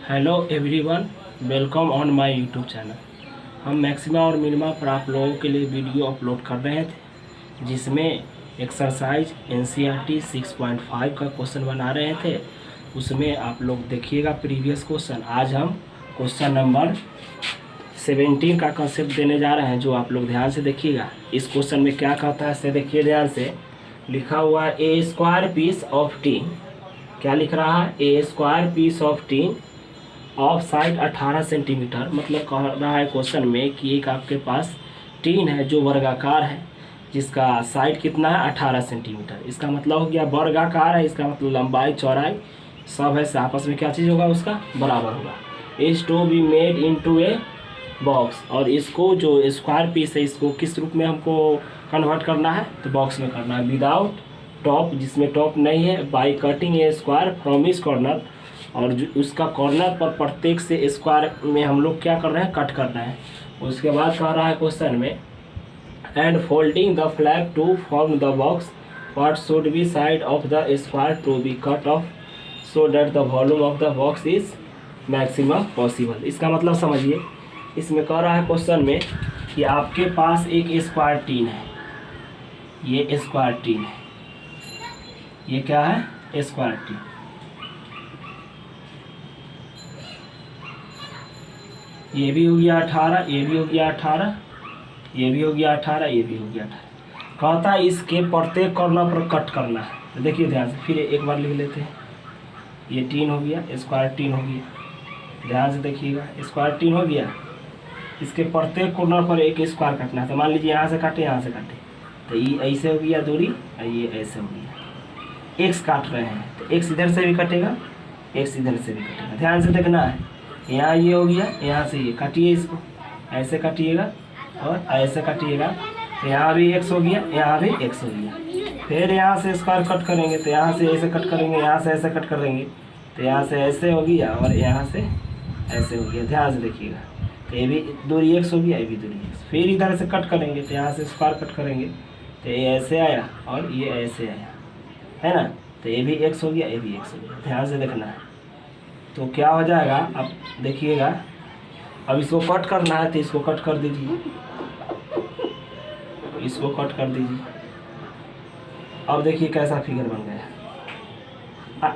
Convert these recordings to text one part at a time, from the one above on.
Hello everyone, welcome on my YouTube channel. हम maxima और minima पर आप लोगों के लिए वीडियो अपलोड कर रहे थे, जिसमें एक्सरसाइज एनसीईआरटी 6.5 का क्वेश्चन बना रहे थे। उसमें आप लोग देखिएगा प्रीवियस क्वेश्चन। आज हम क्वेश्चन नंबर 17 का कंसेप्ट देने जा रहे हैं, जो आप लोग ध्यान से देखिएगा। इस क्वेश्चन में क्या कहता है इसे देखिए ध्यान से। लिखा हुआ है a square piece of tin. क्या लिख रहा है? A square piece of tin of side 18 centimetre. मतलब कह रहा है क्वेश्चन में कि एक आपके पास टीन है जो वर्गाकार है, जिसका साइड कितना है 18 सेंटीमीटर। इसका मतलब हो गया वर्गाकार है, इसका मतलब लंबाई चौड़ाई सब है, आपस में क्या चीज़ होगा, उसका बराबर होगा। Is to be made into a box. और इसको जो स्क्वायर पीस है, इसको किस रूप में हमको कन्वर्ट करना है? तो बॉक्स में करना है, विदाउट टॉप, जिसमें टॉप नहीं है, by cutting A square from इस कॉर्नर। और जो उसका कॉर्नर पर प्रत्येक से स्क्वायर में हम लोग क्या कर रहे हैं? कट कर रहे हैं। उसके बाद कह रहा है क्वेश्चन में, and folding the flag to form the box, what should be side of the square to be cut off so that the volume of the box is maximum possible. इसका मतलब समझिए, इसमें कह रहा है क्वेश्चन में कि आपके पास एक स्क्वायर टीन है, ये स्क्वायर टीन है, ये क्या है? Square tin. ये भी हो गया 18, ये भी हो गया 18, ये भी हो गया 18, ये भी हो गया 18। कहता है इसके प्रत्येक कॉर्नर पर कट करना है। तो देखिए ध्यान से, फिर एक बार लिख लेते हैं। ये टीन हो गया, स्क्वायर टीन हो गया। ध्यान से देखिएगा, स्क्वायर टीन हो गया। इसके प्रत्येक कॉर्नर पर एक स्क्वायर काटना है। तो मान लीजिए यहाँ से काटे, यहाँ से काटे, तो ये ऐसे हो गया दूरी, और ये ऐसे हो गया। एक्स काट रहे हैं तो एक्स इधर से भी कटेगा, एक्स इधर से भी कटेगा। ध्यान से देखना है। यहाँ ये हो गया, यहाँ से ये काटिए, इसको ऐसे काटिएगा और ऐसे काटिएगा, तो यहाँ भी एक्स हो गया, यहाँ भी एक्स हो गया। फिर यहाँ से स्क्वायर कट करेंगे तो यहाँ से ऐसे कट करेंगे, यहाँ से ऐसे कट करेंगे तो यहाँ से ऐसे हो गया, और यहाँ से ऐसे हो गया। ध्यान से देखिएगा, तो ये भी दूरी एक्स हो गया, ये भी दूरी एक्स। फिर इधर से कट करेंगे तो यहाँ से स्क्वायर कट करेंगे तो ये ऐसे आया और ये ऐसे आया, है ना। तो ये भी एक्स हो गया, ये भी एक्स हो गया। ध्यान से देखना है। तो क्या हो जाएगा, अब देखिएगा। अब इसको कट करना है तो इसको कट कर दीजिए, इसको कट कर दीजिए। अब देखिए कैसा फिगर बन गया।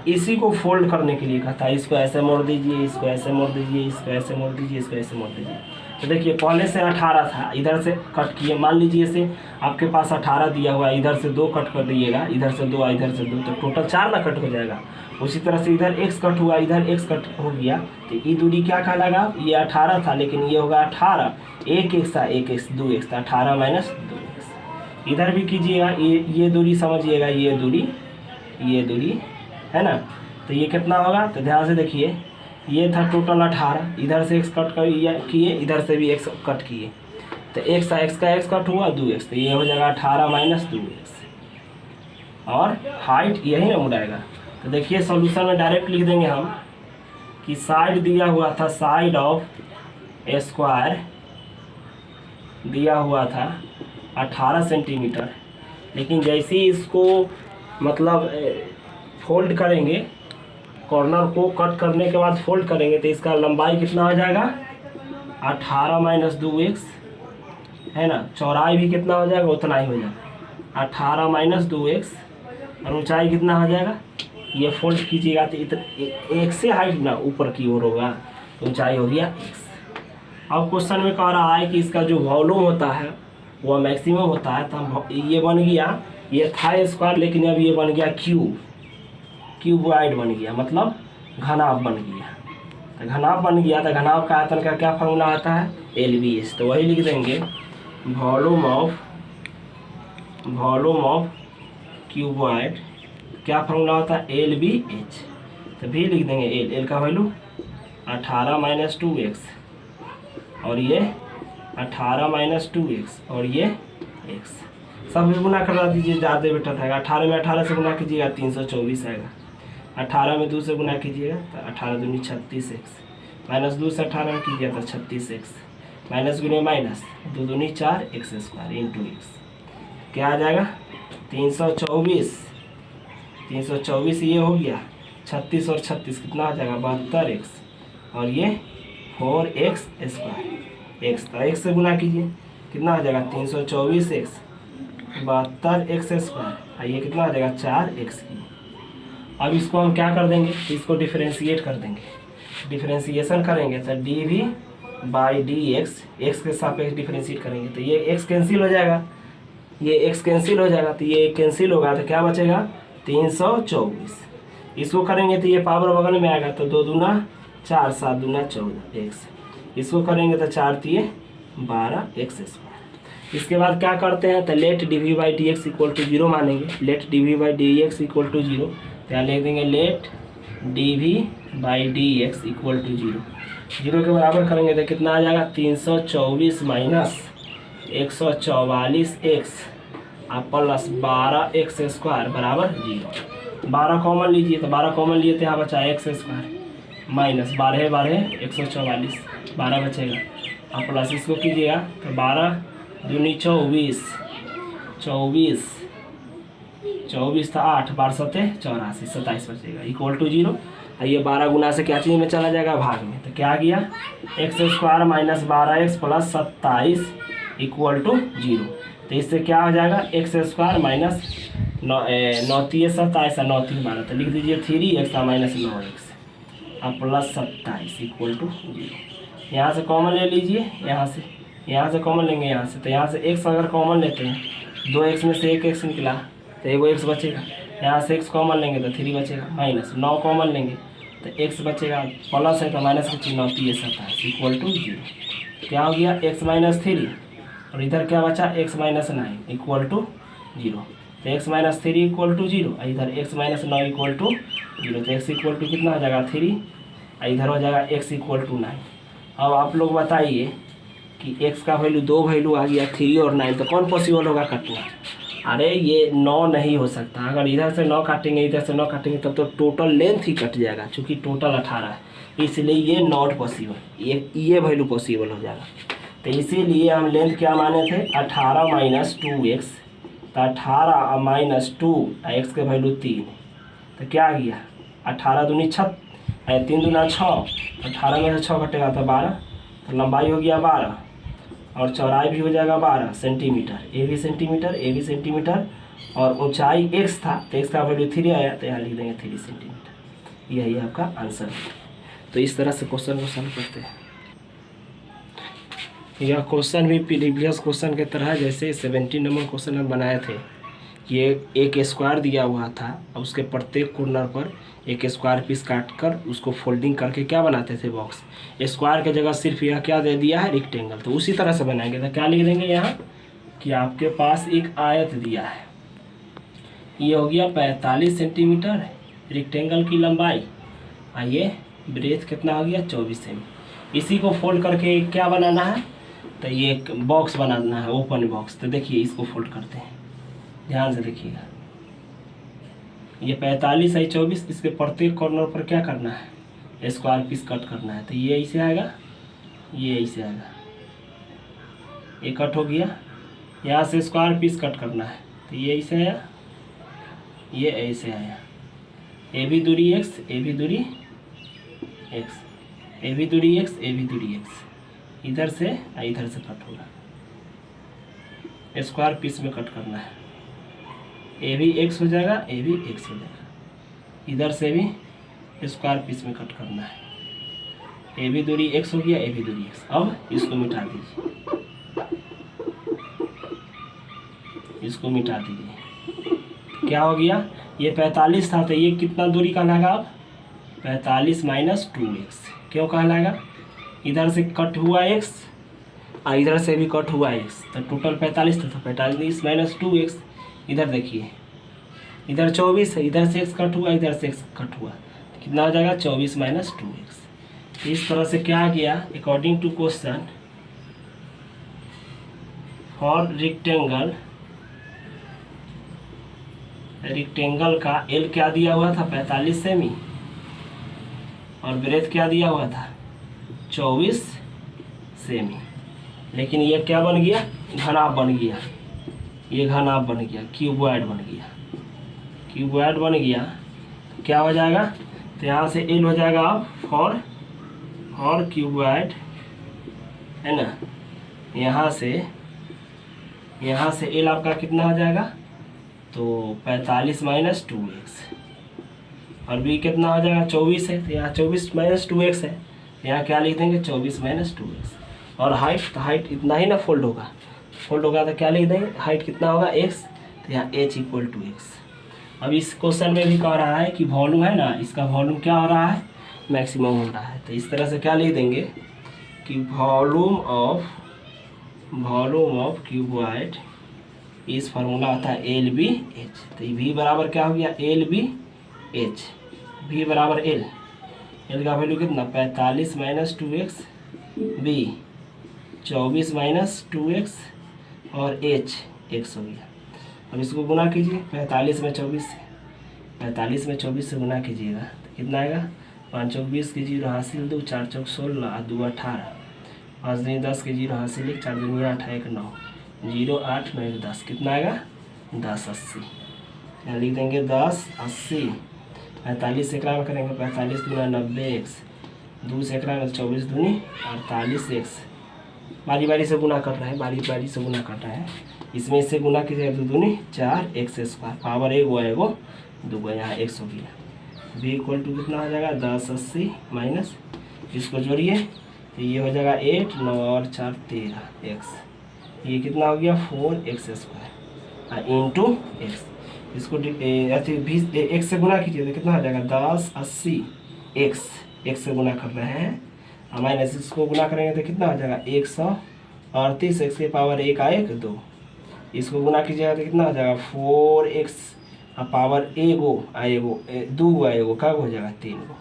इसी को फोल्ड करने के लिए कहता है, इसको ऐसे मोड़ दीजिए, इसको ऐसे मोड़ दीजिए, इसको ऐसे मोड़ दीजिए, इसको ऐसे मोड़ दीजिए। तो देखिए पहले से 18 था, इधर से कट किए। मान लीजिए से आपके पास 18 दिया हुआ है, इधर से 2 कट कर दीजिएगा, इधर से 2, इधर से 2, तो टोटल 4 ना कट हो जाएगा। उसी तरह से इधर x कट हुआ, इधर x कट हो गया, तो ये दूरी क्या कहलाएगा? ये 18 था, लेकिन ये होगा 18, एक x था, एक x 2x था, 18 माइनस 2x। इधर भी कीजिएगा, ये दूरी समझिएगा, ये दूरी है ना। तो ये कितना होगा? तो ध्यान से देखिए, ये था टोटल 18, इधर से x कट किए, इधर से भी x कट किए, तो x का x कट हुआ 2x, तो ये हो जाएगा 18 माइनस 2x। और हाइट यही ना मुड़ाएगा। तो देखिए सॉल्यूशन में डायरेक्ट लिख देंगे हम कि साइड दिया हुआ था, साइड ऑफ स्क्वायर दिया हुआ था 18 सेंटीमीटर, लेकिन जैसे ही इसको मतलब फोल्ड करेंगे, कॉर्नर को कट करने के बाद फोल्ड करेंगे, तो इसका लंबाई कितना हो जाएगा? 18 माइनस 2x, है ना। चौड़ाई भी कितना हो जाएगा? उतना ही हो जाएगा, 18 माइनस 2x। और ऊंचाई कितना हो जाएगा? ये फोल्ड कीजिएगा तो एक से हाइट ना ऊपर की ओर होगा, तो ऊंचाई हो गया x। अब क्वेश्चन में कह रहा है कि इसका जो वॉल्यूम होता है वह मैक्सिमम होता है। तो हम ये बन गया, ये था स्क्वायर, लेकिन अब ये बन गया क्यूबॉइड बन गया, मतलब घनाभ बन गया। तो घनाभ बन गया, तो घनाभ का आयतन का क्या फॉर्मूला आता है? LBH। तो वही लिख देंगे, वॉल्यूम ऑफ क्यूबॉइड क्या फॉर्मूला होता है? LBH। तो भी लिख देंगे L का वैल्यू 18 माइनस 2x, और ये 18 माइनस 2x, और ये x। सब भी गुना करा दीजिए, ज़्यादा बेटर था। 18 में 18 से गुना कीजिएगा 324 आएगा, 18 में 2 से गुना कीजिएगा तो 18 दूनी 36x, माइनस 2 से 18 में कीजिएगा तो 36x, माइनस गुने माइनस 2 दूनी 4 x स्क्वायर इंटू x। क्या आ जाएगा? 324 ये हो गया, 36 और 36 कितना हो जाएगा? 72x। और ये 4x स्क्वायर एक्स, तो एक्स से गुना कीजिए कितना हो जाएगा 324x 72x स्क्वायर, ये कितना हो जाएगा 4x की। अब इसको हम क्या कर देंगे, इसको डिफरेंशिएट कर देंगे, डिफरेंशिएशन करेंगे तो dv बाई डी एक्स के सापेक्ष डिफरेंशिएट करेंगे तो ये x कैंसिल हो जाएगा, ये x कैंसिल हो जाएगा, तो ये कैंसिल होगा तो क्या बचेगा 324। इसको करेंगे तो ये पावर बगल में आएगा तो 2 दूना 4 7 दूना 14 x, इसको करेंगे तो 4 तिये 12x स्क्वायर। इसके बाद क्या करते हैं तो let dv by D x equal to 0 मानेंगे, let dv by D x equal to 0, तो यहाँ लिख देंगे let dv by D x equal to 0, 0 के बराबर करेंगे तो कितना आ जाएगा 324 minus 144x plus 12x square बराबर 0। 12 कॉमन लीजिए तो 12 कॉमन लिए तो यहाँ बचा x स्क्वायर माइनस 12 12 144 12 बचेगा, अब प्लस इसको कीजिएगा तो 12 दूनी 24 24 था 8 12 सत्ते 84 27 बचेगा इक्वल टू 0। ये 12 गुना से क्या चीज़ में चला जाएगा भाग में, तो क्या गया X square minus 12x plus 27 equal to 0। तो इससे क्या हो जाएगा एक्स स्क्वायर माइनस 9 27 9 3 12, तो लिख दीजिए 3x माइनस 9x अब प्लस 27 इक्वल टू 0। यहाँ से कॉमन ले लीजिए, यहाँ से कॉमन लेंगे, यहाँ से तो यहाँ से x अगर कॉमन लेते हैं 2x में से 1x निकला तो एगो x बचेगा, यहाँ से x कॉमन लेंगे तो 3 बचेगा, माइनस 9 कॉमन लेंगे तो x बचेगा, प्लस है तो माइनस की 9 3 27 इक्वल टू 0। क्या हो गया x माइनस 3 और इधर क्या बचा x माइनस 9 इक्वल टू 0, तो x माइनस 3 इक्वल टू 0, इधर x माइनस 9 इक्वल टू 0, तो x इक्वल टू कितना हो जाएगा 3, इधर हो जाएगा x इक्वल टू 9। अब आप लोग बताइए कि x का वैल्यू 2 वैल्यू आ गया 3 और 9, तो कौन पॉसिबल होगा कटना। अरे ये 9 नहीं हो सकता, अगर इधर से 9 काटेंगे इधर से 9 काटेंगे तब तो टोटल लेंथ ही कट जाएगा, चूँकि टोटल 18 है, इसलिए ये नॉट पॉसिबल, ये वैल्यू पॉसिबल हो जाएगा। तो इसीलिए हम लेंथ क्या माने थे 18 माइनस 2x, तो 18 माइनस 2 x के वैल्यू 3, तो क्या गया 18 दूनी 6 3 दूना 6, 18 में से 6 घटेगा तो 12, तो लंबाई हो गया 12 और चौड़ाई भी हो जाएगा 12 सेंटीमीटर, ए भी सेंटीमीटर और ऊंचाई x था तो x का वैल्यू 3 आया, तो यहाँ लिख देंगे 3 सेंटीमीटर। यही आपका आंसर है। तो इस तरह से क्वेश्चन को सॉल्व करते हैं। यह क्वेश्चन भी प्रीवियस क्वेश्चन के तरह जैसे 17 नंबर क्वेश्चन हम बनाए थे, ये एक स्क्वायर दिया हुआ था और उसके प्रत्येक कॉर्नर पर एक स्क्वायर पीस काट कर उसको फोल्डिंग करके क्या बनाते थे बॉक्स, स्क्वायर की जगह सिर्फ यह क्या दे दिया है रेक्टेंगल, तो उसी तरह से बनाएंगे। तो क्या लिख देंगे यहाँ कि आपके पास एक आयत दिया है, ये हो गया 45 सेंटीमीटर रेक्टेंगल की लंबाई, आइए ब्रेथ कितना हो गया 24 सेमी। इसी को फोल्ड करके क्या बनाना है, तो ये एक बॉक्स बनाना है ओपन बॉक्स। तो देखिए इसको फोल्ड करते हैं, ध्यान से देखिएगा, ये 45 है 24, इसके प्रत्येक कॉर्नर पर क्या करना है स्क्वायर पीस कट करना है। तो ये ऐसे आएगा, ये ऐसे आएगा, ये कट हो गया, यहाँ से स्क्वायर पीस कट करना है तो ये ऐसे आया, ये ऐसे आया, ए भी दूरी x, ए भी दूरी x, ए भी दूरी x, ए भी दूरी x, इधर से कट होगा, स्क्वायर पीस में कट करना है, ए भी x हो जाएगा, ए भी x हो जाएगा, इधर से भी स्क्वायर पीस में कट करना है, ए भी दूरी x हो गया, ए भी दूरी x। अब इसको मिटा दीजिए, इसको मिटा दीजिए, क्या हो गया ये 45 था तो ये कितना दूरी कहलाएगा अब 45 माइनस 2x, क्यों कहलाएगा इधर से कट हुआ x और इधर से भी कट हुआ x, तो टोटल 45 था, 45 माइनस 2x। इधर देखिए इधर 24 है, इधर से x कट हुआ, इधर से x कट हुआ, तो कितना हो जाएगा 24 माइनस 2x। इस तरह से क्या गया according to question for rectangle का एल क्या दिया हुआ था 45 सेमी और ब्रेथ क्या दिया हुआ था 24 सेमी, लेकिन ये क्या बन गया घनाभ बन गया, ये घनाभ बन गया, क्यूबॉइड बन गया, क्यूबॉइड बन गया, क्या हो जाएगा तो यहाँ से एल हो जाएगा अब फॉर और क्यूबॉइड है ना, यहाँ से एल आपका कितना हो जाएगा, तो 45 माइनस 2x, और बी कितना हो जाएगा 24 है, तो यहाँ 24 माइनस 2x है, यहाँ क्या लिख देंगे 24 माइनस 2x। और हाइट, तो हाइट इतना ही ना फोल्ड होगा तो क्या लिख देंगे, हाइट कितना होगा x, तो यहाँ h इक्वल टू x। अब इस क्वेश्चन में भी कह रहा है कि वॉल्यूम है ना, इसका वॉल्यूम क्या हो रहा है, मैक्सिमम हो रहा है, तो इस तरह से क्या लिख देंगे कि वॉल्यूम ऑफ क्यूबॉइड इस फार्मूला आता है एल बी एच। तो v बराबर क्या हो गया, एल बी एच, v बराबर एल का वैल्यू कितना 45 minus 2x, B 24 minus 2x, और h x हो गया। अब इसको गुना कीजिए 45 में 24 से गुना कीजिएगा तो कितना आएगा, 5 चौक 20 की 0 हासिल 2, 4 चौक 16, 2 18, 5 दूनी 10 की 0 हासिल 1, 4 दूनी 8, 1 9, 0 8 9 10, कितना आएगा 1080। यहाँ लिख देंगे 1080। 45 से एकरा में करेंगे 45 दूना 90x, 2 से एकरा में 24 दूनी 48x, बारी से गुना कर रहे हैं, इसमें इससे गुना कीजिएगा 2 दूनी 4x², पावर एक हुआ एगो 2 यहाँ x हो गया। v इक्वल टू कितना हो जाएगा 1080 माइनस, इसको जोड़िए तो ये हो जाएगा 8 9 और 4 13x, ये कितना हो गया 4x² इंटू x। इसको x से गुना कीजिए तो कितना हो जाएगा 1080 x से गुना कर रहे हैं, और माइनस इसको गुना करेंगे तो कितना हो जाएगा 138, x के पावर 1 आएगा 2, इसको गुना कीजिएगा तो कितना हो जाएगा 4x पावर एगो आएगो 2 आएगो, क्या हो जाएगा 3 गो।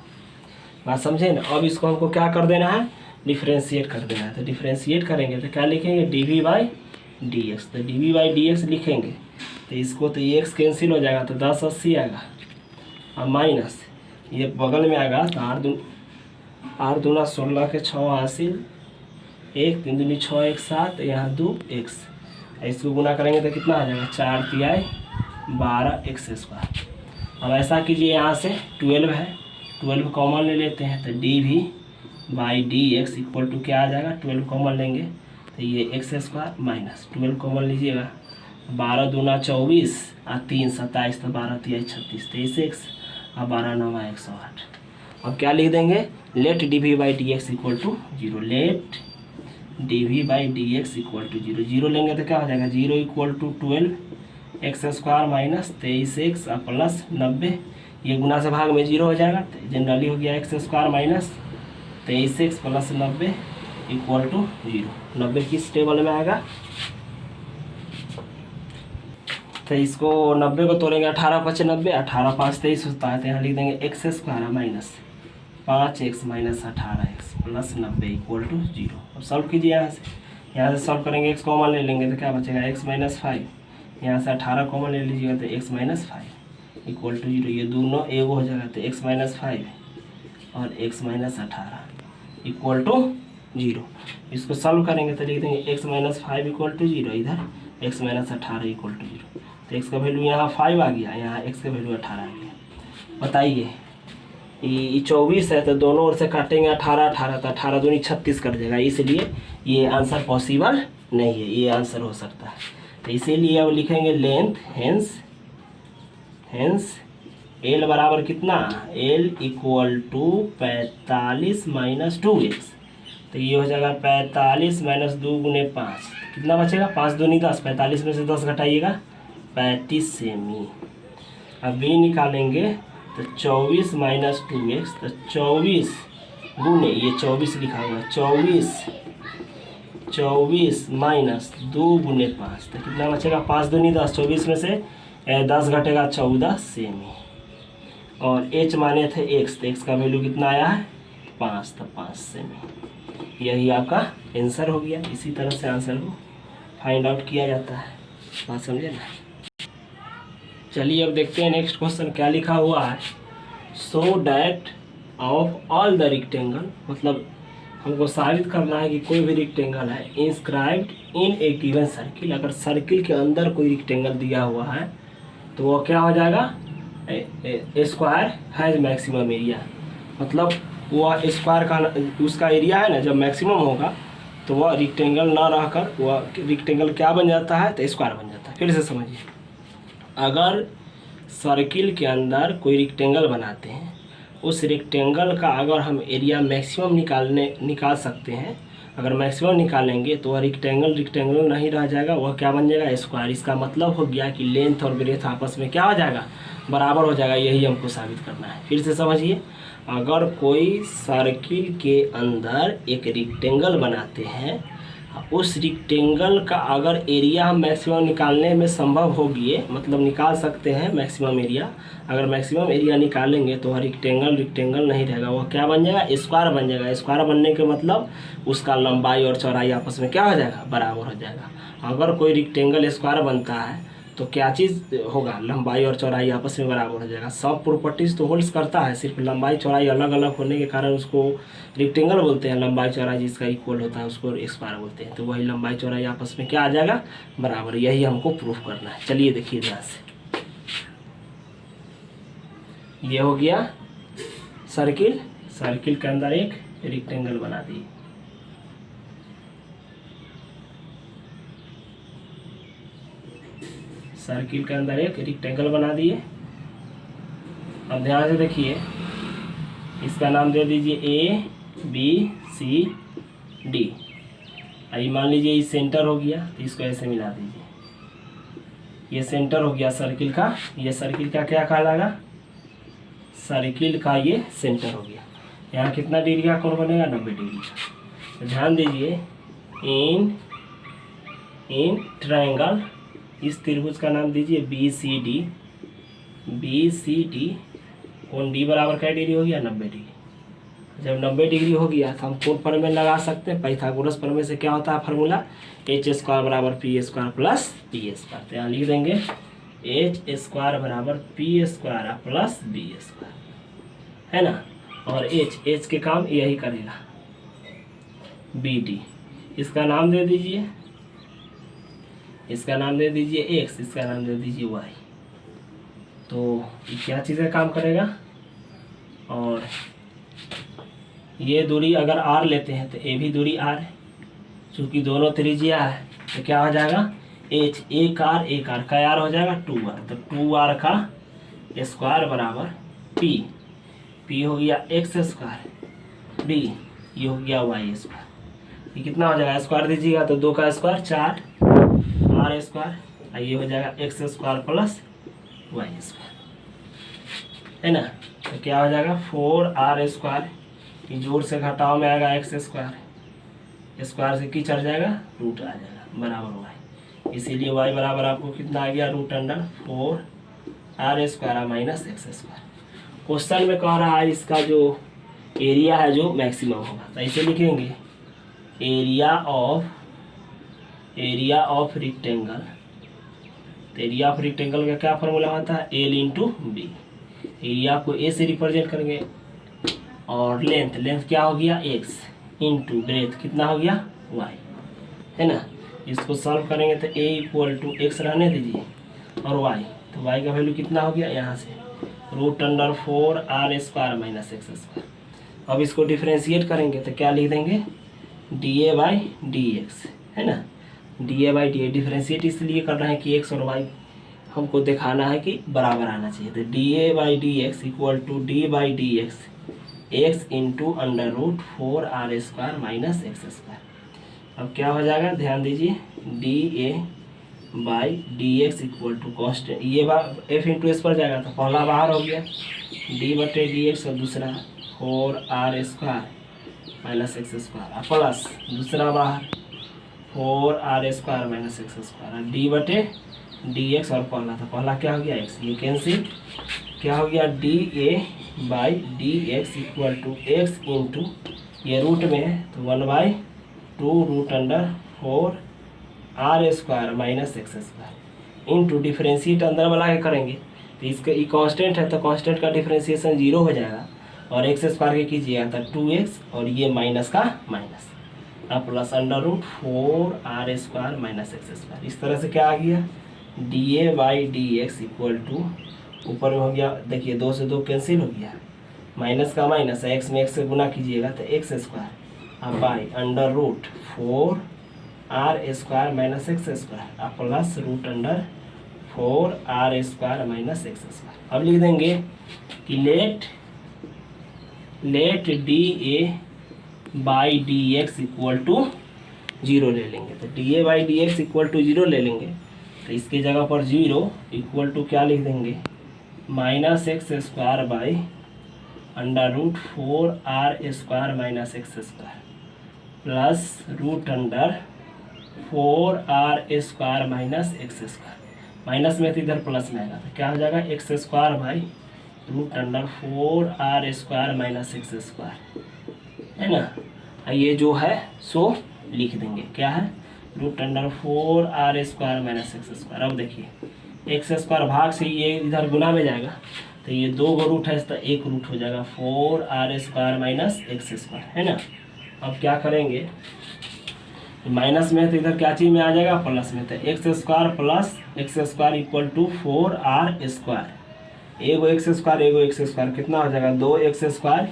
बात समझे ना। अब इसको हमको क्या कर देना है, डिफ्रेंशिएट कर देना है। तो डिफ्रेंशिएट करेंगे तो क्या लिखेंगे dv बाई dx, तो dv बाई dx लिखेंगे तो इसको तो ये x कैंसिल हो जाएगा तो 1080 आएगा, और माइनस ये बगल में आएगा तो आर दूना 16 के 6 हासिल 1, 3 दूनी 6 1 7, यहाँ 2x, इसको गुना करेंगे तो कितना आ जाएगा 4 तिहाई 12x²। अब ऐसा कीजिए, यहाँ से 12 है, 12 कॉमन ले लेते हैं तो dv by dx equal to क्या आ जाएगा, 12 कॉमन लेंगे तो ये x² माइनस 12 कॉमन लीजिएगा, 12 दूना 24 और 3 27, तो 12 तिहाई 36 23x, और 12 9 108। अब क्या लिख देंगे, let dv by dx equal to 0, let dv by dx equal to 0, 0 लेंगे तो क्या हो जाएगा 0 equal to 12x² minus 23x plus 90, ये गुना से भाग में 0 हो जाएगा तो जनरली हो गया x² minus 23x plus 90 equal to 0। 90 किस टेबल में आएगा, तो इसको 90 को तोड़ेंगे 18 5 90, 18 5 23 होता है, तो यहाँ लिख देंगे x² minus 5x minus 18x plus 90 equal to 0। अब सॉल्व कीजिए, यहाँ से सॉल्व करेंगे, x कॉमन ले लेंगे तो क्या बचेगा x माइनस 5, यहाँ से 18 कॉमन ले लीजिएगा तो x माइनस 5 इक्वल टू 0, ये दोनों एगो हो जाएगा तो x माइनस 5 और x माइनस 18 इक्वल टू 0। इसको सॉल्व करेंगे तो लिख देंगे x माइनस 5 इक्वल टू 0, इधर x माइनस 18 इक्वल टू 0, तो x का वैल्यू यहाँ 5 आ गया, यहाँ x का वैल्यू 18 आ गया। बताइए ये 24 है तो दोनों ओर से काटेंगे 18 18, तो 18 दूनी 36 कट जाएगा, इसलिए ये आंसर पॉसिबल नहीं है, ये आंसर हो सकता है। तो इसीलिए अब लिखेंगे लेंथ, हेंस एल बराबर कितना, L equal to 45 minus 2x, तो ये हो जाएगा 45 माइनस 2 गुने 5, कितना बचेगा 5 दूनी 10, 45 में से 10 घटाइएगा 35 सेमी। अब b निकालेंगे तो 24 माइनस 2x, तो 24 गुने ये 24 लिखा हुआ है, 24 माइनस 2 गुने 5, तो कितना बचेगा 5 दूनी 10, 24 में से 10 घटेगा 14 सेमी, और h माने थे x, तो x का वैल्यू कितना आया है 5, तो 5 सेमी। यही आपका आंसर हो गया। इसी तरह से आंसर को फाइंड आउट किया जाता है, बात समझे ना। चलिए अब देखते हैं नेक्स्ट क्वेश्चन क्या लिखा हुआ है। So that of all the rectangle, मतलब हमको साबित करना है कि कोई भी रेक्टेंगल है inscribed in A given circle, अगर सर्किल के अंदर कोई रेक्टेंगल दिया हुआ है तो वो क्या हो जाएगा, स्क्वायर हैज मैक्सिमम एरिया। मतलब वह स्क्वायर का उसका एरिया है ना, जब मैक्सिमम होगा तो वह रेक्टेंगल ना रहकर वह रेक्टेंगल क्या बन जाता है, तो स्क्वायर बन जाता है। फिर से समझिए, अगर सर्किल के अंदर कोई रेक्टेंगल बनाते हैं, उस रेक्टेंगल का अगर हम एरिया मैक्सिमम निकाल सकते हैं, अगर मैक्सिमम निकालेंगे तो वह रेक्टेंगल नहीं रह जाएगा, वह क्या बन जाएगा, स्क्वायर। इसका मतलब हो गया कि लेंथ और ब्रेथ आपस में क्या हो जाएगा, बराबर हो जाएगा। यही हमको साबित करना है। फिर से समझिए, अगर कोई सर्किल के अंदर एक रेक्टेंगल बनाते हैं, उस रेक्टेंगल का अगर एरिया हम मैक्सिमम निकालने में संभव होगी, मतलब निकाल सकते हैं मैक्सिमम एरिया, अगर मैक्सिमम एरिया निकालेंगे तो वह रेक्टेंगल नहीं रहेगा, वह क्या बन जाएगा, स्क्वायर बन जाएगा। स्क्वायर बनने के मतलब उसका लंबाई और चौड़ाई आपस में क्या हो जाएगा, बराबर हो जाएगा। अगर कोई रेक्टेंगल स्क्वायर बनता है तो क्या चीज़ होगा, लंबाई और चौड़ाई आपस में बराबर हो जाएगा। सब प्रॉपर्टीज़ तो होल्ड्स करता है, सिर्फ लंबाई चौड़ाई अलग अलग होने के कारण उसको रेक्टेंगल बोलते हैं। लंबाई चौड़ाई जिसका इक्वल होता है उसको स्क्वायर बोलते हैं। तो वही लंबाई चौड़ाई आपस में क्या आ जाएगा, बराबर। यही हमको प्रूफ करना है। चलिए देखिए ध्यान से, ये हो गया सर्किल के अंदर एक रेक्टेंगल बना दिए। सर्किल के अंदर एक रेक्टेंगल बना दिए। अब ध्यान से देखिए, इसका नाम दे दीजिए ABCD। आइए मान लीजिए ये सेंटर हो गया, तो इसको ऐसे मिला दीजिए। ये सेंटर हो गया सर्किल का, ये सर्किल का क्या कहलाएगा, सर्किल का ये सेंटर हो गया। यहाँ कितना डिग्री का कोण बनेगा, 90 डिग्री का। तो ध्यान दीजिए, इन ट्रायंगल, इस त्रिभुज का नाम दीजिए BCD। कोण D बराबर क्या डिग्री हो गया, 90 डिग्री। जब 90 डिग्री हो गया तो हम कोण प्रमेय लगा सकते हैं। पाइथागोरस प्रमेय से क्या होता है फार्मूला, H² बराबर P² प्लस B²। तो यहाँ लिख देंगे H² बराबर P² प्लस B², है ना। और H के काम यही करेगा, BD। इसका नाम दे दीजिए, इसका नाम दे दीजिए X, इसका नाम दे दीजिए Y। तो ये क्या चीज़ें काम करेगा। और ये दूरी अगर R लेते हैं तो ये भी दूरी R है, चूँकि दोनों त्रिज्या है। तो क्या हो जाएगा, H एक R का R हो जाएगा 2R। तो 2R का स्क्वायर बराबर P हो गया X², B ये हो गया Y²। ये कितना हो जाएगा, स्क्वायर दीजिएगा तो 2 का स्क्वायर 4 R², ये हो जाएगा X² प्लस Y², है ना। तो क्या हो जाएगा 4R², ये जोड़ से घटाव में आएगा X², स्क्वायर से की चढ़ जाएगा, रूट आ जाएगा बराबर Y। इसीलिए Y बराबर आपको कितना आ गया, √4R² माइनस X²। क्वेश्चन में कह रहा है इसका जो एरिया है जो मैक्सिमम होगा, तो ऐसे लिखेंगे एरिया ऑफ रेक्टेंगल। तो एरिया ऑफ रेक्टेंगल का क्या फॉर्मूला होता है, L इंटू B। एरिया को A से रिप्रेजेंट करेंगे, और लेंथ क्या हो गया, X इंटू ब्रेथ कितना हो गया, Y, है ना। इसको सॉल्व करेंगे तो A = X रहने दीजिए, और Y, तो Y का वैल्यू कितना हो गया, यहाँ से √4R² माइनस X²। अब इसको डिफ्रेंशिएट करेंगे तो क्या लिख देंगे, dA/dx, है ना। dA/dx डिफ्रेंशिएट इसलिए कर रहे हैं कि x और y हमको दिखाना है कि बराबर आना चाहिए। तो dA/dx = d/dx x into √4R² minus X²। अब क्या हो जाएगा, ध्यान दीजिए, dA/dx = कॉन्स्टेंट, ये f इंटू एस पर जाएगा तो पहला बाहर हो गया d/dx, और दूसरा 4R² माइनस X² प्लस दूसरा बाहर 4R² माइनस X², d/dx, और पहला क्या हो गया, x, ये कैंसिल। क्या हो गया, dA/dx = x इंटू, ये रूट में है तो 1/2√4R² minus X² into differentiate अंदर वाला के करेंगे तो इसका ये कांस्टेंट है, तो कांस्टेंट का डिफ्रेंशिएशन 0 हो जाएगा, और X² के कीजिएगा तो 2x, और ये माइनस का माइनस, अब प्लस √4R² माइनस X²। इस तरह से क्या आ गया, dA/dx = ऊपर में हो गया, देखिए 2 से 2 कैंसिल हो गया, माइनस का माइनस है, एक्स में एक्स से गुना कीजिएगा तो एक्स स्क्वायर अब by under root 4r² minus x square अब plus root under 4r² minus x square. अब लिख देंगे कि let dA by D x equal to 0 ले लेंगे। तो dA by D x equal to 0 ले लेंगे तो इसकी जगह पर 0 इक्वल टू क्या लिख देंगे, minus x square by under root 4r² minus x square plus root under 4r² minus x square. Minus में तो इधर प्लस में आएगा तो क्या हो जाएगा, X square by root under 4r² minus x square, है ना। ये जो है सो लिख देंगे क्या है, root under 4r² minus x square. अब देखिए एक्स स्क्वायर भाग से ये इधर गुना में जाएगा तो ये 2 गो रूट है तो 1 रूट हो जाएगा 4r² माइनस एक्स स्क्वायर, है ना। अब क्या करेंगे, माइनस में तो इधर क्या चीज़ में आ जाएगा, प्लस में, तो x square plus X square equal to 4r²। एगो एक्स स्क्वायर एगो एक्स स्क्वायर कितना हो जाएगा, 2x²।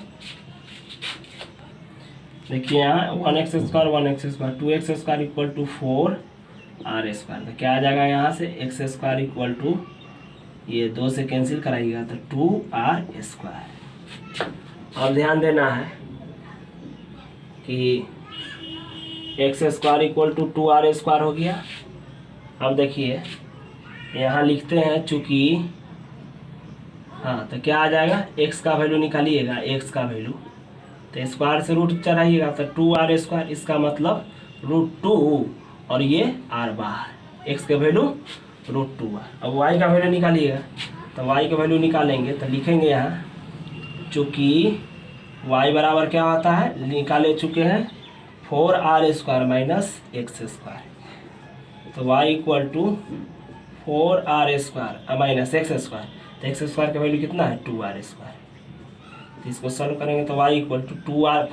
देखिए यहाँ 1x² 1x², 2x² equal to 4r²। तो क्या आ जाएगा यहाँ से, x² इक्वल टू ये 2 से कैंसिल कराइएगा तो 2r²। अब ध्यान देना है कि x² इक्वल टू 2r² हो गया। अब देखिए यहाँ लिखते हैं चूँकि हाँ तो क्या आ जाएगा, x का वैल्यू निकालिएगा, x का वैल्यू तो स्क्वायर से रूट चढ़ाइएगा तो 2r², इसका मतलब √2 और ये r बाहर, x के वैल्यू √2। अब y का वैल्यू निकालिएगा तो y का वैल्यू निकालेंगे तो लिखेंगे यहाँ चूँकि y बराबर क्या होता है, निकाले चुके हैं 4r² माइनस एक्स स्क्वायर। तो y equal to 4r² minus x square, तो एक्स स्क्वायर का वैल्यू कितना है, 2r²। तो इसको सॉल्व करेंगे तो y इक्वल टू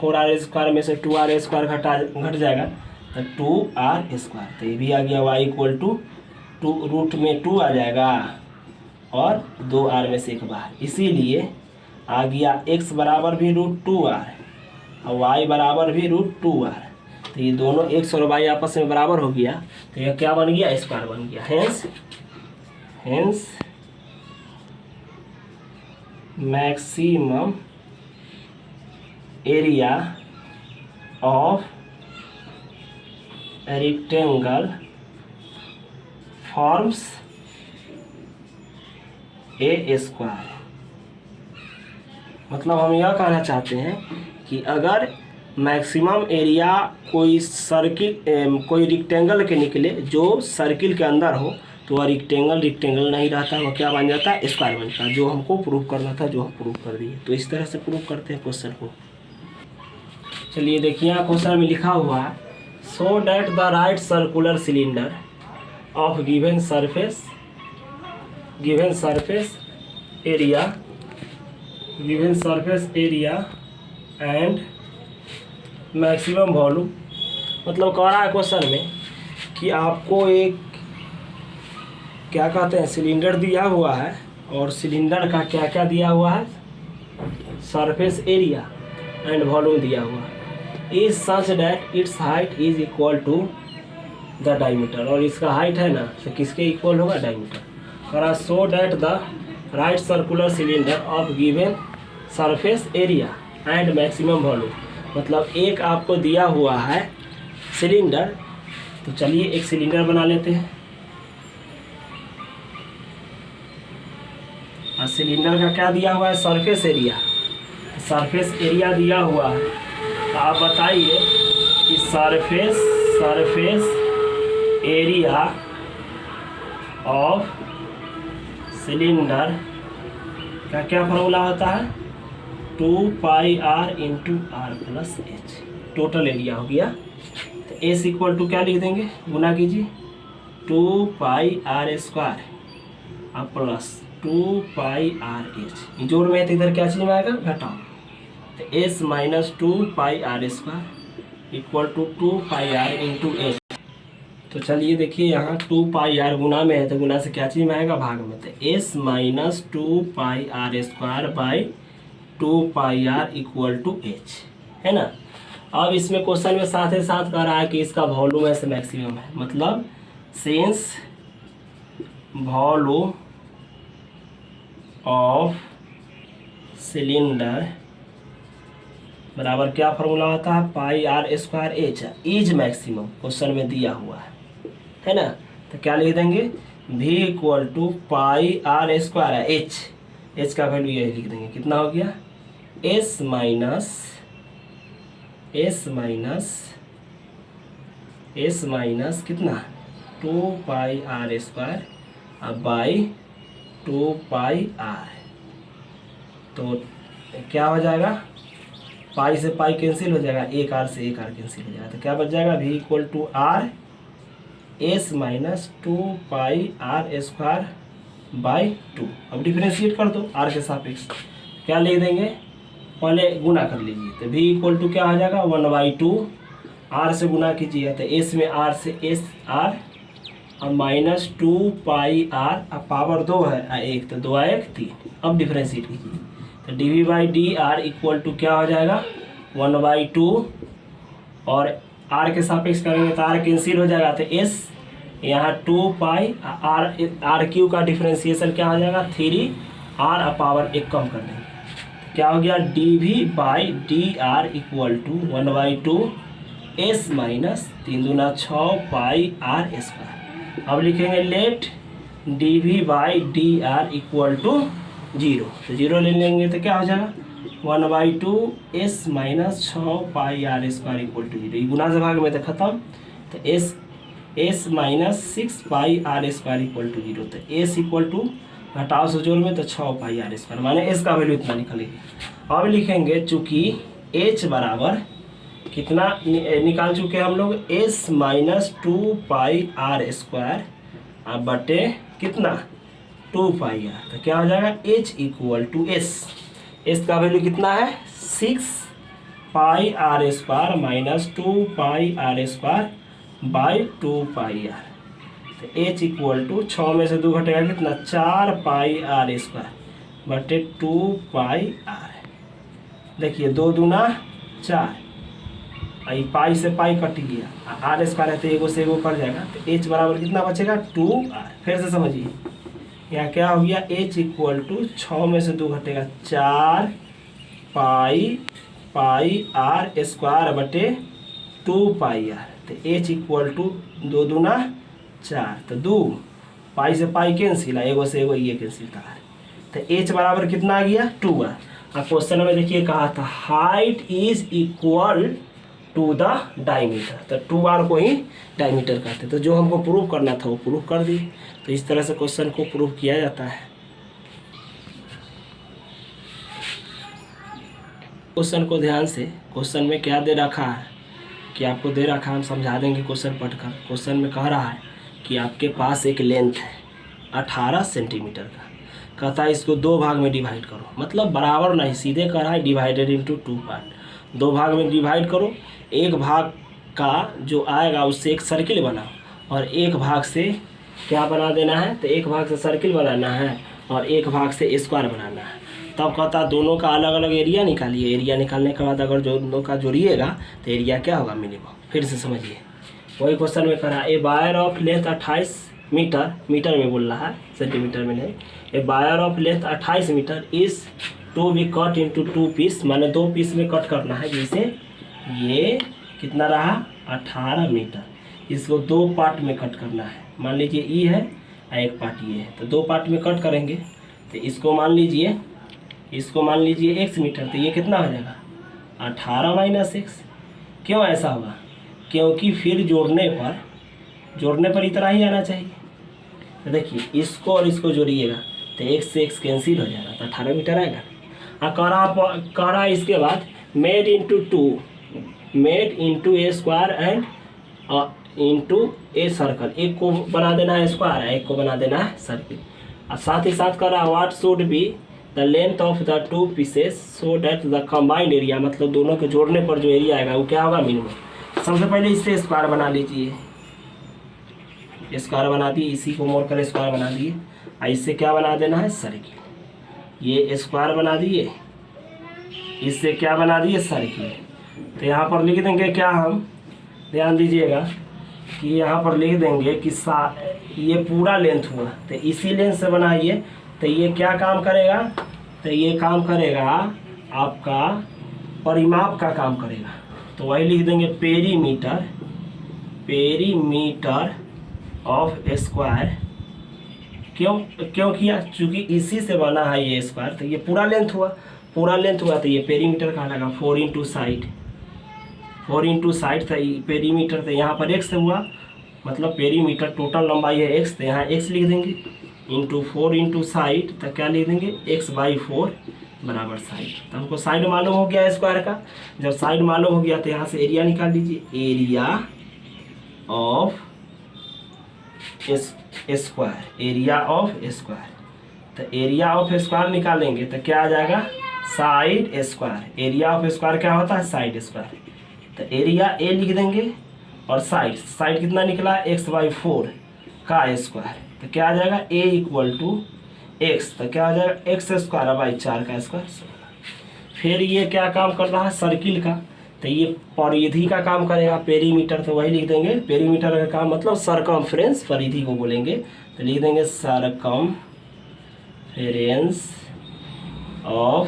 4r² में से 2r² घट जाएगा तो 2r²। तो ये भी आ गया y इक्वल टू 2 रूट में 2 आ जाएगा और 2r में से 1 बाहर, इसीलिए आ गया x बराबर भी √2r और y बराबर भी √2r। तो ये दोनों x और y आपस में बराबर हो गया तो यह क्या बन गया, स्क्वायर बन गया। Hence maximum area of rectangle forms a²। मतलब हम यह कहना चाहते हैं कि अगर मैक्सिमम एरिया कोई सर्किल कोई रेक्टेंगल के निकले जो सर्किल के अंदर हो तो वह रेक्टेंगल नहीं रहता, वह क्या बन जाता है, स्क्वायर बन जाता है, जो हमको प्रूव करना था, जो हम प्रूव कर दिए। तो इस तरह से प्रूव करते हैं क्वेश्चन को। चलिए देखिए यहाँ क्वेश्चन में लिखा हुआ है, so that the right circular cylinder of given surface area and maximum volume. मतलब कह रहा है क्वेश्चन में कि आपको एक क्या कहते हैं, सिलेंडर दिया हुआ है और सिलेंडर का क्या क्या दिया हुआ है, सरफेस एरिया एंड वॉल्यूम दिया हुआ है, is such that its height is equal to the diameter. और इसका हाइट है ना तो किसके इक्वल होगा, डायमीटर। कह रहा so that the right circular cylinder of given surface area and maximum volume. मतलब एक आपको दिया हुआ है सिलेंडर, तो चलिए एक सिलेंडर बना लेते हैं और सिलेंडर का क्या दिया हुआ है, सरफेस एरिया। सरफेस एरिया दिया हुआ है तो आप बताइए कि सरफेस एरिया ऑफ सिलेंडर का क्या फॉर्मूला होता है, 2πr × r+h। टोटल एरिया हो गया तो s इक्वल टू क्या लिख देंगे, गुना कीजिए 2πr² और प्लस 2πrh। जोड़ में तो इधर क्या चीज़ में आएगा, घटाओ, तो s minus 2πr² equal to 2πr × h। तो चलिए देखिए यहाँ 2πr गुना में है तो गुना से क्या चीज़ में आएगा, भाग में, तो s minus 2πr² by 2πr equal to h, है ना। अब इसमें क्वेश्चन में साथ ही साथ कह रहा है कि इसका वॉल्यूम ऐसे मैक्सिमम है, मतलब सिंस वॉल्यूम ऑफ सिलेंडर बराबर क्या फॉर्मूला होता है, pi r square h is maximum, question में दिया हुआ है ना। तो क्या लिख देंगे, v equal to pi r square है, एच का वैल्यू यही लिख देंगे, कितना हो गया एस माइनस कितना 2πr स्क्वायर अब बाई 2πr, तो क्या हो जाएगा, पाई से पाई कैंसिल हो जाएगा, एक आर से एक आर कैंसिल हो जाएगा, तो क्या बच जाएगा v equal to r s minus 2πr square by 2। अब डिफ्रेंशिएट कर दो आर के सापेक्ष, क्या लिख देंगे, पहले गुना कर लीजिए, तो v इक्वल टू क्या हो जाएगा 1/2, आर से गुना कीजिए तो एस में आर से एस आर और माइनस 2πr, अब पावर 2 है एक, तो 2 1 3। अब डिफ्रेंशिएट कीजिए तो dv by d r equal to क्या हो जाएगा 1/2, और आर के सापेक्ष करेंगे तो आर कैंसिल हो जाएगा, तो एस यहाँ 2π आर क्यू का डिफ्रेंशिएशन क्या हो जाएगा 3r, और पावर 1 कम कर देंगे, क्या हो गया dv by d r equal to 1/2 s minus 3 दूना 6πr स्क्वायर। अब लिखेंगे let dv by d r equal to 0, तो 0 ले लेंगे तो क्या हो जाएगा 1/2 s minus 6πr square equal to 0, गुना से भाग में तो खत्म, तो s minus 6πr square equal to 0, तो एस इक्वल टू घटाओ से जोड़ में तो 6πr स्क्वायर, माने एस का वैल्यू इतना निकलेगी। अब लिखेंगे चूँकि एच बराबर कितना निकाल चुके हम लोग, एस माइनस 2πr स्क्वायर अब बटे कितना 2πr, तो क्या हो जाएगा एच इक्वल टू एस का वैल्यू कितना है 6πr square minus 2πr square by 2πr, तो एच इक्वल टू 6 में से 2 घटेगा कितना 4πr स्क्वायर बटे 2πr। देखिए 2 दूना 4, आई पाई से पाई कट गया, आर स्क्वायर है तो एगो से एगो कट जाएगा, तो एच बराबर कितना बचेगा 2r। फिर से समझिए यहाँ क्या हो गया एच इक्वल टू 6 में से 2 घटेगा 4π आर स्क्वायर बटे 2πr, तो एच इक्वल टू 2 दूना 4, तो 2 पाई से पाई कैंसिल, एगो से एगो ये कैंसिल था, तो एच बराबर कितना आ गया 2r। अब क्वेश्चन में देखिए कहा था height is equal to the diameter, तो 2r को ही डायमीटर कहते, तो जो हमको प्रूव करना था वो प्रूव कर दिए। तो इस तरह से क्वेश्चन को प्रूव किया जाता है। क्वेश्चन को ध्यान से, क्वेश्चन में क्या दे रखा है कि आपको दे रखा है, हम समझा देंगे क्वेश्चन पढ़कर। क्वेश्चन में कह रहा है कि आपके पास एक लेंथ है 18 सेंटीमीटर का, कहता है इसको 2 भाग में डिवाइड करो, मतलब बराबर नहीं सीधे कह रहा है डिवाइडेड इनटू 2 पार्ट, 2 भाग में डिवाइड करो, एक भाग का जो आएगा उससे एक सर्किल बनाओ और एक भाग से क्या बना देना है, तो एक भाग से सर्किल बनाना है और एक भाग से स्क्वायर बनाना है। तब कहता दोनों का अलग अलग एरिया निकालिए, एरिया निकालने के बाद अगर दोनों का जोड़िएगा तो एरिया क्या होगा मिनिमम। फिर से समझिए वही क्वेश्चन में करा a wire of length 28 metre, metre में बोल रहा है सेंटीमीटर में नहीं, a wire of length 28 metre is to be cut into 2 piece, माने 2 पीस में कट करना है। जैसे ये कितना रहा 18 मीटर, इसको 2 पार्ट में कट करना है। मान लीजिए ई है और एक पार्ट ये है, तो 2 पार्ट में कट करेंगे। तो इसको मान लीजिए x मीटर, तो ये कितना हो जाएगा 18 माइनस x। क्यों ऐसा होगा, क्योंकि फिर जोड़ने पर इतना ही आना चाहिए। तो देखिए इसको और इसको जोड़िएगा तो x से x कैंसिल हो जाएगा, तो 18 मीटर आएगा। कह रहा इसके बाद made into A square and into a circle, एक को बना देना है स्क्वायर, एक को बना देना है सर्किल। और साथ ही साथ कह रहा what should be the length of the 2 pieces so that the combined area, मतलब दोनों के जोड़ने पर जो एरिया आएगा वो क्या होगा मिनिमम। सबसे पहले इससे स्क्वायर बना लीजिए, स्क्वायर बना दिए, इसी को मोड़ कर स्क्वायर बना दिए। और इससे क्या बना देना है सर्किल, ये स्क्वायर बना दिए इससे क्या बना दिए, सर्किल। तो यहाँ पर लिख देंगे क्या, हम ध्यान दीजिएगा कि यहाँ पर लिख देंगे कि ये पूरा लेंथ हुआ, तो इसी लेंथ से बनाइए। तो ये क्या काम करेगा, तो ये काम करेगा आपका परिमाप का काम करेगा। तो वही लिख देंगे पेरीमीटर, पेरीमीटर ऑफ स्क्वायर। क्यों किया, चूँकि इसी से बना है ये स्क्वायर, तो ये पूरा लेंथ हुआ, पूरा लेंथ हुआ तो ये पेरीमीटर कहलाएगा। 4 इंटू साइड, 4 इंटू साइड था पेरीमीटर, तो यहाँ पर x हुआ, मतलब पेरीमीटर टोटल लंबाई है x, तो यहाँ x लिख देंगे इंटू 4 इंटू साइड, तो क्या लिख देंगे x/4 बराबर साइड। तो हमको साइड मालूम हो गया स्क्वायर का। जब साइड मालूम हो गया तो यहाँ से एरिया निकाल लीजिए, area of square, area of square. तो एरिया ऑफ स्क्वायर निकालेंगे तो क्या आ जाएगा, side square. Area of square क्या होता है, साइड स्क्वायर। तो एरिया ए लिख देंगे और साइड, साइड कितना निकला, x/4 का स्क्वायर। तो क्या आ जाएगा, a इक्वल टू एक्स, तो क्या आ जाएगा x² 4 का स्क्वायर। फिर ये क्या काम कर रहा है, सर्किल का, तो ये परिधि का काम करेगा, पेरीमीटर, तो वही लिख देंगे। पेरीमीटर का काम मतलब सरकमफ्रेंस, परिधि को बोलेंगे, तो लिख देंगे सरकमफ्रेंस ऑफ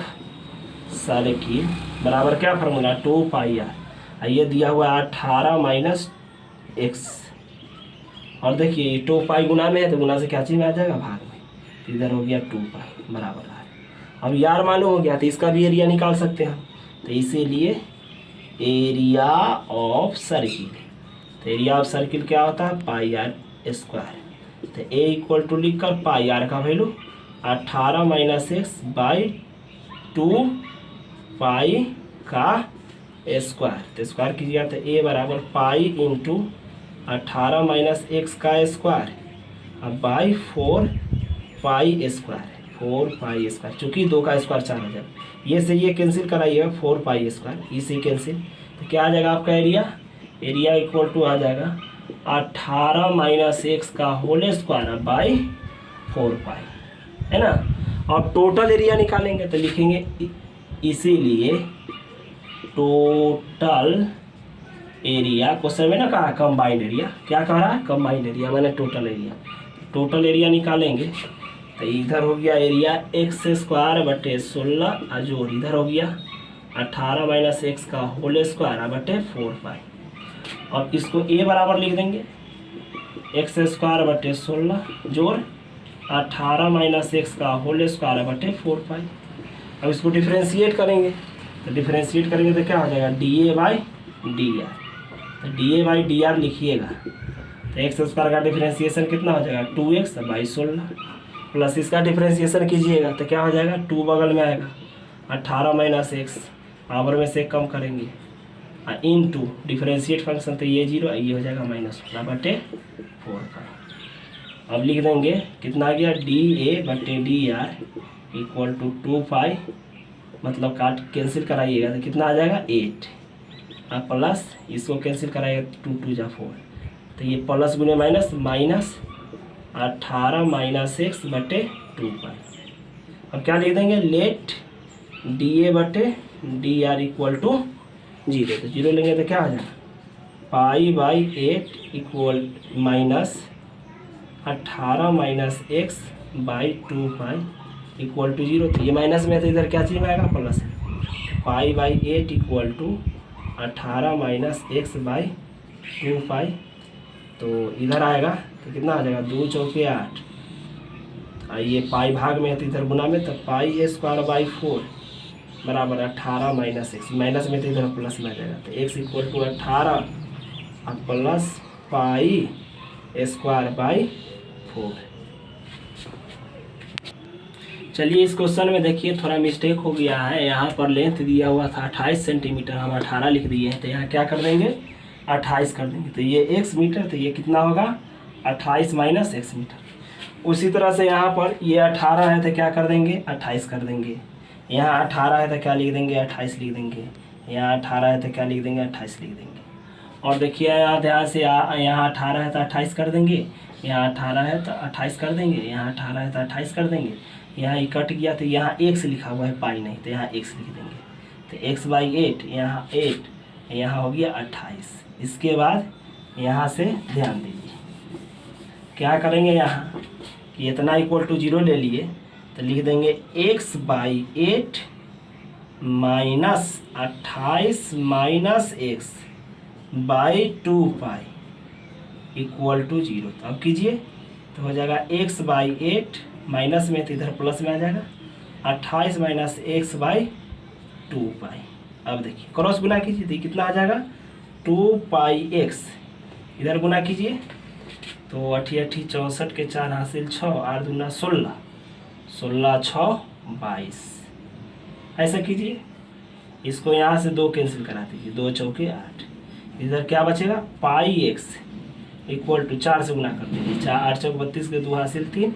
सर्किल बराबर क्या फार्मूला, 2πr। ये दिया हुआ है 18 माइनस x, और देखिए 2π गुना में है तो गुना से क्या चीज़ में आ जाएगा, भाग में, तो इधर हो गया 2π बराबर है। अब यार मालूम हो गया तो इसका भी एरिया निकाल सकते हैं, तो इसीलिए एरिया ऑफ सर्किल, तो एरिया ऑफ सर्किल क्या होता है, πr²। तो a इक्वल टू लिख कर πr का वैल्यू 18 माइनस x बाई 2π का स्क्वायर। तो स्क्वायर कीजिएगा तो a बराबर पाई इंटू 18 माइनस एक्स का स्क्वायर अब बाई 4π स्क्वायर, 4π स्क्वायर। चूँकि 2 का स्क्वायर 4 हो जाएगा, ये से ये कैंसिल कराइएगा, 4π स्क्वायर, इसे कैंसिल, तो क्या आ जाएगा आपका एरिया, एरिया इक्वल टू आ जाएगा 18 माइनस एक्स का होल स्क्वायर बाई 4π, है ना। और टोटल एरिया निकालेंगे तो लिखेंगे इसीलिए टोटल एरिया, क्वेश्चन में ना कहा कंबाइंड एरिया, क्या कह रहा है, कंबाइंड एरिया मैंने टोटल एरिया। टोटल एरिया निकालेंगे तो इधर हो गया एरिया x² बटे 16 जोड़ इधर हो गया 18 माइनस एक्स का होल स्क्वायर बटे 4π। और इसको a बराबर लिख देंगे x² बटे 16 जोड़ 18 माइनस एक्स का होल स्क्वायर बटे 4π। अब इसको डिफ्रेंशिएट करेंगे, तो डिफ्रेंशिएट करेंगे तो क्या हो जाएगा, dA/dr। तो dA/dr लिखिएगा तो x² का डिफ्रेंशिएशन कितना हो जाएगा, 2x/16 प्लस इसका डिफ्रेंशिएशन कीजिएगा तो क्या हो जाएगा, 2 बगल में आएगा 18 माइनस एक्स, पावर में से कम करेंगे इंटू डिफ्रेंशिएट फंक्शन, तो ये 0 ये हो जाएगा -16 बटे 4π। अब लिख देंगे कितना आ गया, dA/dr इक्वल टू 2π, मतलब काट कैंसिल कराइएगा तो कितना आ जाएगा 8, और प्लस इसको कैंसिल कराइएगा 2 2 जा 4, तो ये प्लस गुने माइनस, माइनस 18 माइनस एक्स बटे 2π। अब क्या लिख देंगे, लेट dA/dr इक्वल टू 0, तो 0 लेंगे तो क्या हो जाएगा, π/8 equal minus 18 minus x by 2π equal to 0। तो ये माइनस में है तो इधर क्या चीज़ में आएगा, प्लस है, π/8 equal to 18 minus x by 2π, तो इधर आएगा तो कितना आ जाएगा, 2 चौके 8, ये पाई भाग में है तो इधर गुना में, तो π² 4 बराबर 18 माइनस एक्स, माइनस में तो इधर प्लस में आ जाएगा, तो x इक्वल टू 18 और प्लस π² 4। चलिए इस क्वेश्चन में देखिए थोड़ा मिस्टेक हो गया है, यहाँ पर लेंथ दिया हुआ था 28 सेंटीमीटर, हम 18 लिख दिए हैं, तो यहाँ क्या कर देंगे 28 कर देंगे, तो ये x मीटर, तो ये कितना होगा 28 माइनस x मीटर। उसी तरह से यहाँ पर ये 18 है तो क्या कर देंगे 28 कर देंगे, यहाँ 18 है तो क्या लिख देंगे 28 लिख देंगे, यहाँ 18 है तो क्या लिख देंगे 28 लिख देंगे। और देखिए यहाँ ध्यान से यहाँ 18 है तो 28 कर देंगे, यहाँ 18 है तो 28 कर देंगे, यहाँ 18 है तो 28 कर देंगे, यहाँ ये कट गया तो यहाँ x लिखा हुआ है पाई नहीं, तो यहाँ x लिख देंगे, तो x/8 यहाँ 8, यहाँ हो गया 28। इसके बाद यहाँ से ध्यान दीजिए क्या करेंगे, यहाँ कि इतना इक्वल टू 0 ले लिए तो लिख देंगे x/8 minus 28 minus x/2 equal to 0। तो अब कीजिए तो हो जाएगा x/8 माइनस में तो इधर प्लस में आ जाएगा 28 माइनस x/2। अब देखिए क्रॉस गुना कीजिए तो कितना आ जाएगा 2πx, इधर गुना कीजिए तो 88 64 के 4 हासिल 6, 8 दूना 16, 16 6 22। ऐसा कीजिए, इसको यहाँ से 2 कैंसिल करा दीजिए, 2 चौके 8, इधर क्या बचेगा πx इक्वल टू 4 से गुना कर दीजिए, 4 8 चौक 32 के 2 हासिल 3,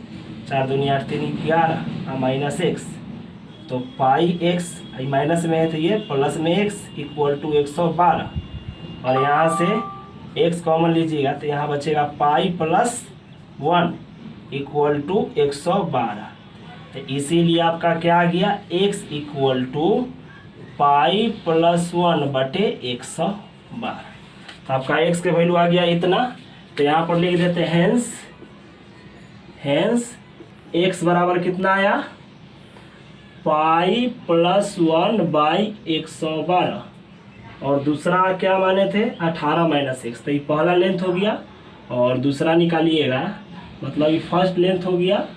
4 दूनी 8 3 11 माइनस x, तो πx माइनस में है तो ये प्लस में x इक्वल टू 112, और यहाँ से x कॉमन लीजिएगा तो यहाँ बचेगा पाई प्लस 1 इक्वल टू 112। तो इसीलिए आपका क्या आ गया x equal to pi plus 1 बटे 112। तो आपका x के वैल्यू आ गया इतना। तो यहाँ पर लिख देते हैं हेंस x बराबर कितना आया पाई प्लस 1 बाई 112, और दूसरा क्या माने थे 18 माइनस x। तो ये पहला लेंथ हो गया और दूसरा निकालिएगा, मतलब ये फर्स्ट लेंथ हो गया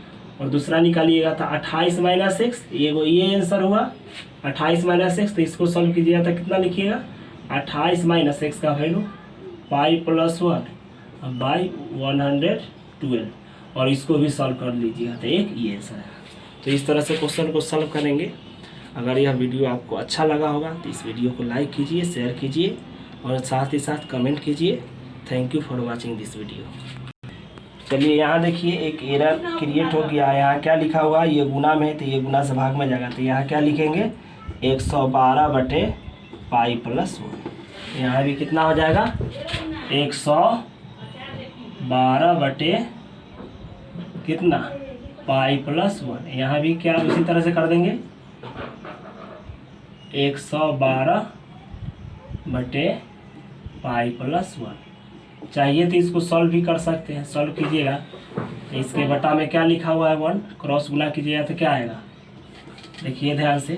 और दूसरा निकालिएगा तो 28 माइनस x, ये आंसर हुआ 28 माइनस x। तो इसको सॉल्व कीजिएगा तो कितना लिखिएगा 28 माइनस x का वैल्यू पाई प्लस 1 बाई 112, और इसको भी सॉल्व कर लीजिएगा तो एक ये आंसर है। तो इस तरह से क्वेश्चन को सॉल्व करेंगे। अगर यह वीडियो आपको अच्छा लगा होगा तो इस वीडियो को लाइक कीजिए, शेयर कीजिए और साथ ही साथ कमेंट कीजिए। Thank you for watching this video. चलिए यहाँ देखिए एक एरर क्रिएट हो गया। यहाँ क्या लिखा हुआ, ये गुना में है तो ये गुना से भाग में जाएगा, तो यहाँ क्या लिखेंगे 112 बटे पाई प्लस 1। यहाँ भी कितना हो जाएगा 112 बटे कितना पाई प्लस 1। यहाँ भी क्या उसी तरह से कर देंगे 112 बटे पाई प्लस 1। चाहिए तो इसको सॉल्व भी कर सकते हैं, सॉल्व कीजिएगा तो इसके बटा में क्या लिखा हुआ है 1, क्रॉस गुना कीजिएगा तो क्या आएगा देखिए ध्यान से,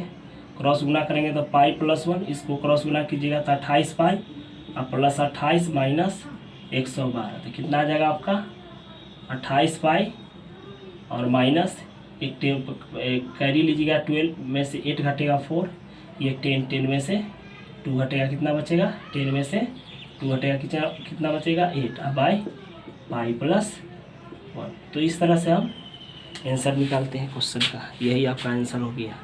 क्रॉस गुना करेंगे तो पाई प्लस 1, इसको क्रॉस गुना कीजिएगा तो 28 पाई और प्लस 28 माइनस 112, तो कितना आ जाएगा आपका 28 पाई और माइनस एक कैरी लीजिएगा 12 में से 8 घटेगा 4, ये 10 में से 2 घटेगा कितना बचेगा 10 में से 2 घटेगा कितना बचेगा 8 बाई पाई प्लस 1। तो इस तरह से हम आंसर निकालते हैं क्वेश्चन का। यही आपका आंसर हो गया।